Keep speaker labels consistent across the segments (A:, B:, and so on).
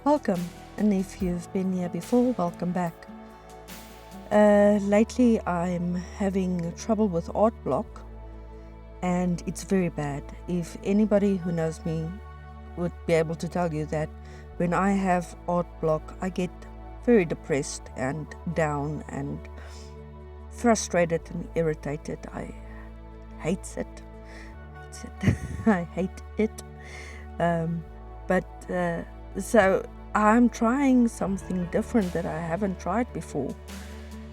A: Welcome, and if you've been here before, welcome back. Lately, I'm having trouble with art block, and it's very bad. If anybody who knows me would be able to tell you that when I have art block, I get very depressed and down and frustrated and irritated. I hate it. I hate it. So I'm trying something different that I haven't tried before.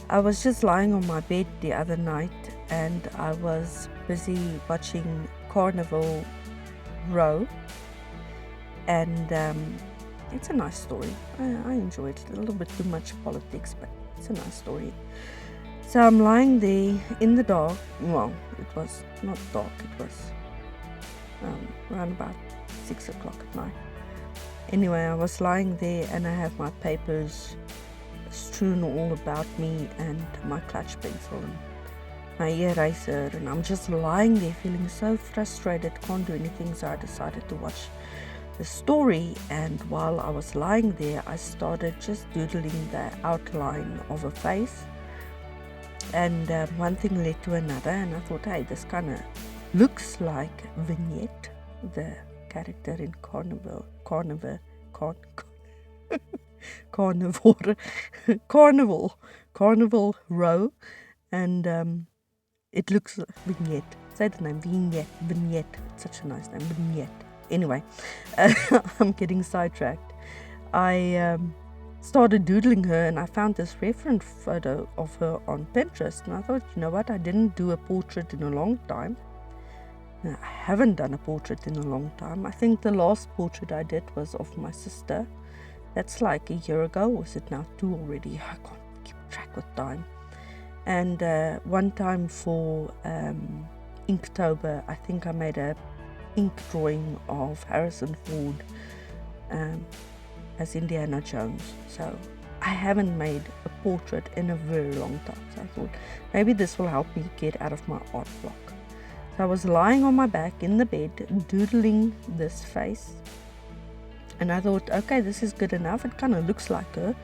A: I was just lying on my bed the other night and I was busy watching Carnival Row, and it's a nice story. I enjoy it. A little bit too much politics, but it's a nice story. So I'm lying there in the dark. Well, it was not dark. It was around about 6 o'clock at night. Anyway, I was lying there and I have my papers strewn all about me and my clutch pencil and my eraser, and I'm just lying there feeling so frustrated, can't do anything. So I decided to watch the story, and while I was lying there I started just doodling the outline of a face, and one thing led to another, and I thought, hey, this kind of looks like Vignette, the character in Carnival Row, and it looks like Vignette. Say the name, Vignette. It's such a nice name, Vignette. Anyway, I'm getting sidetracked. I started doodling her, and I found this reference photo of her on Pinterest, and I thought, you know what, I didn't do a portrait in a long time. I haven't done a portrait in a long time. I think the last portrait I did was of my sister. That's like a year ago. Was it now 2 already? I can't keep track with time. And one time for Inktober, I think I made a ink drawing of Harrison Ford as Indiana Jones. So I haven't made a portrait in a very long time. So I thought maybe this will help me get out of my art block. So I was lying on my back in the bed, doodling this face. And I thought, okay, this is good enough. It kind of looks like her.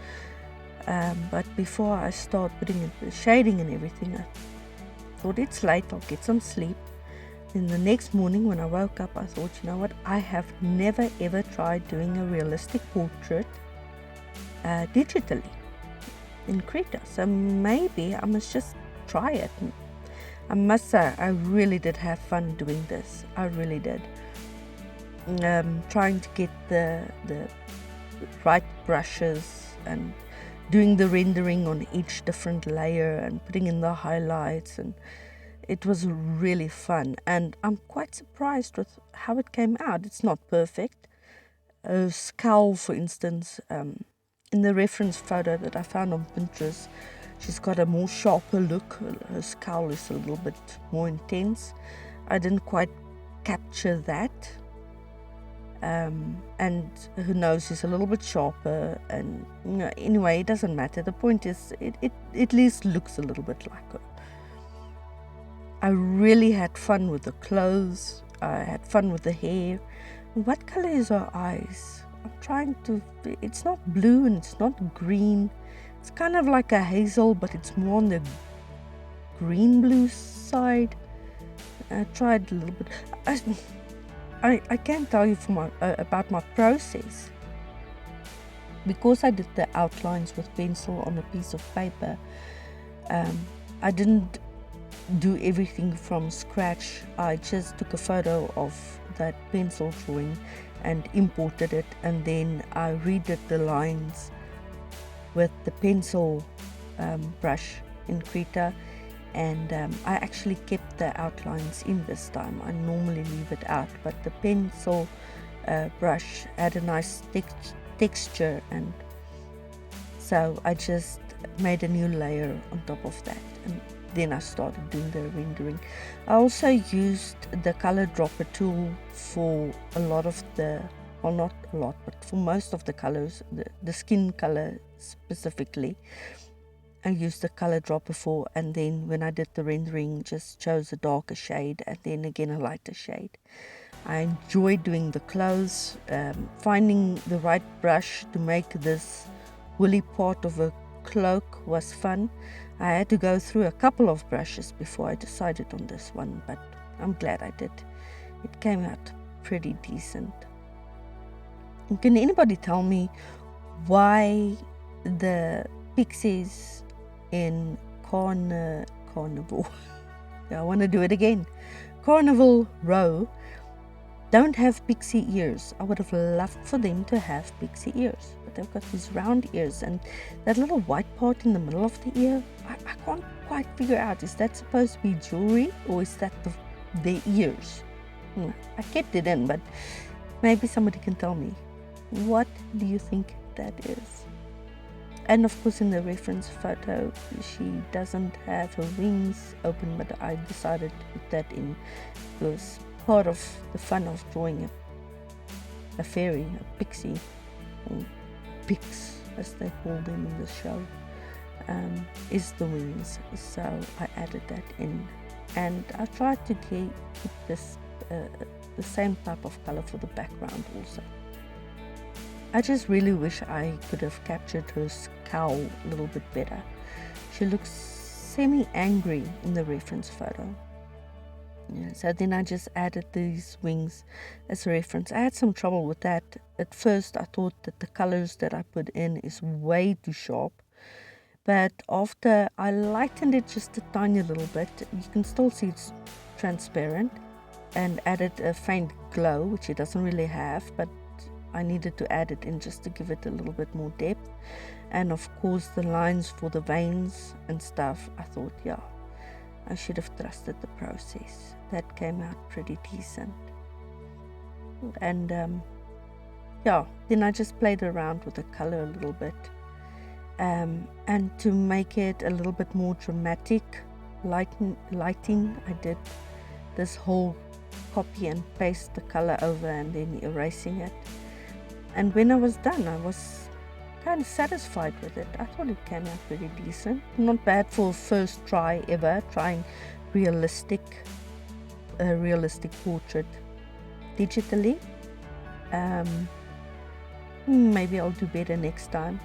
A: But before I start putting in the shading and everything, I thought, it's late, I'll get some sleep. Then the next morning when I woke up, I thought, you know what, I have never ever tried doing a realistic portrait digitally in Krita. So maybe I must just try it. I must say, I really did have fun doing this. I really did. Trying to get the right brushes and doing the rendering on each different layer and putting in the highlights, and it was really fun, and I'm quite surprised with how it came out. It's not perfect. A scowl, for instance, in the reference photo that I found on Pinterest, she's got a more sharper look. Her scowl is a little bit more intense. I didn't quite capture that. And her nose is a little bit sharper, and anyway, it doesn't matter. The point is, it at least looks a little bit like her. I really had fun with the clothes. I had fun with the hair. What color is her eyes? I'm trying to. It's not blue and it's not green. It's kind of like a hazel, but it's more on the green-blue side. I tried a little bit. I can't tell you about my process. Because I did the outlines with pencil on a piece of paper, I didn't do everything from scratch. I just took a photo of that pencil drawing and imported it, and then I redid the lines with the pencil brush in Krita. And I actually kept the outlines in this time. I normally leave it out, but the pencil brush had a nice texture, and so I just made a new layer on top of that, and then I started doing the rendering. I also used the color dropper tool for a lot of the, well, not a lot, but for most of the colors, the skin color specifically. I used the color dropper for, and then when I did the rendering, just chose a darker shade and then again a lighter shade. I enjoy doing the clothes. Finding the right brush to make this woolly part of a cloak was fun. I had to go through a couple of brushes before I decided on this one, but I'm glad I did. It came out pretty decent. And can anybody tell me why the pixies in Carnival I want to do it again. Carnival Row don't have pixie ears. I would have loved for them to have pixie ears, but they've got these round ears, and that little white part in the middle of the ear, I can't quite figure out, is that supposed to be jewelry or is that their ears? I kept it in, but maybe somebody can tell me. What do you think that is? And of course, in the reference photo, she doesn't have her wings open, but I decided to put that in because part of the fun of drawing a fairy, a pixie, or pix as they call them in the show, is the wings. So I added that in, and I tried to keep this the same type of color for the background also. I just really wish I could have captured her scowl a little bit better. She looks semi-angry in the reference photo. Yeah, so then I just added these wings as a reference. I had some trouble with that. At first I thought that the colors that I put in is way too sharp. But after I lightened it just a tiny little bit, you can still see it's transparent, and added a faint glow, which it doesn't really have, but I needed to add it in just to give it a little bit more depth. And of course the lines for the veins and stuff, I thought, yeah, I should have trusted the process. That came out pretty decent. And yeah, then I just played around with the color a little bit. And to make it a little bit more dramatic lighting, I did this whole copy and paste the color over and then erasing it. And when I was done, I was kind of satisfied with it. I thought it came out pretty decent. Not bad for a first try ever, trying a realistic portrait digitally. Maybe I'll do better next time.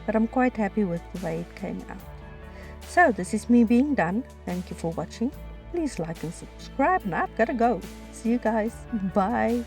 A: But I'm quite happy with the way it came out. So this is me being done. Thank you for watching. Please like and subscribe. Now I've got to go. See you guys. Bye.